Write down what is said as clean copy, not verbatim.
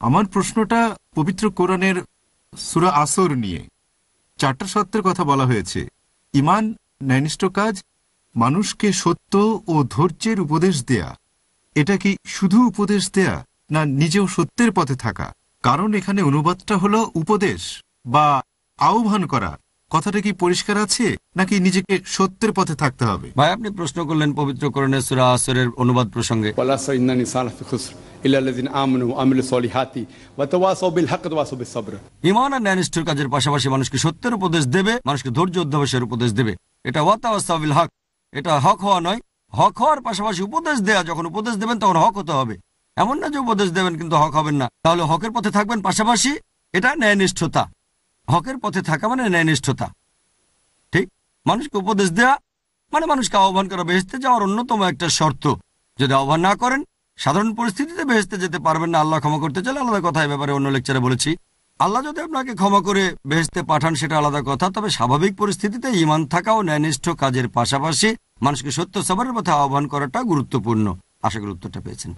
আমার প্রশ্নটা পবিত্র কোরআনের সূরা আসর নিয়ে। 4টা সত্যের কথা বলা হয়েছে। ঈমান, ন্যায়নিষ্ঠ কাজ, মানুষকে সত্য ও ধৈর্যের উপদেশ দেয়া। এটা কি শুধু উপদেশ দেয়া, না নিজেও সত্যের পথে থাকা? কারণ এখানে অনুবাদটা হলো উপদেশ বা আহ্বান করা। কথাটা কি পরিষ্কার আছে, নাকি নিজেকে সত্যের পথে থাকতে হবে? ভাই, আপনি প্রশ্ন করলেন পবিত্র কোরআনের সূরা আসরের অনুবাদ প্রসঙ্গে। ঈমান আর ন্যায়নিষ্ঠর কাজের পাশাপাশি মানুষকে সত্যের উপদেশ দেবে, মানুষকে ধৈর্য অধ্যবসায়ের উপদেশ দেবে। এটা ওয়াতাওয়াসাউ বিল হক, এটা হক হওয়া নয়। হক হওয়ার পাশাপাশি উপদেশ দেয়া, যখন উপদেশ দেবেন তখন হক হতে হবে। এমন না যে উপদেশ দেবেন কিন্তু হক হবেন না, তাহলে হকের পথে থাকবেন, পাশাপাশি এটা ন্যায়নিষ্ঠতা। হকের পথে থাকা মানে ন্যায়নিষ্ঠতা। ঠিক, মানুষকে উপদেশ দেয়া মানে মানুষকে আহ্বান করা বেহেশতে যাওয়ার অন্যতম একটা শর্ত। যদি আহ্বান না করেন, সাধারণ পরিস্থিতিতে বেহেশতে যেতে পারবেন না। আল্লাহ ক্ষমা করতে চাইলে আলাদা কথা, এ ব্যাপারে অন্য লেকচারে বলেছি। আল্লাহ যদি আপনাকে ক্ষমা করে বেহেশতে পাঠান, সেটা আলাদা কথা। তবে স্বাভাবিক পরিস্থিতিতে ঈমান থাকা ও ন্যায়নিষ্ঠ কাজের পাশাপাশি মানুষকে সত্য সবরের পথে আহ্বান করাটা গুরুত্বপূর্ণ। আশা করি উত্তরটা পেয়েছেন।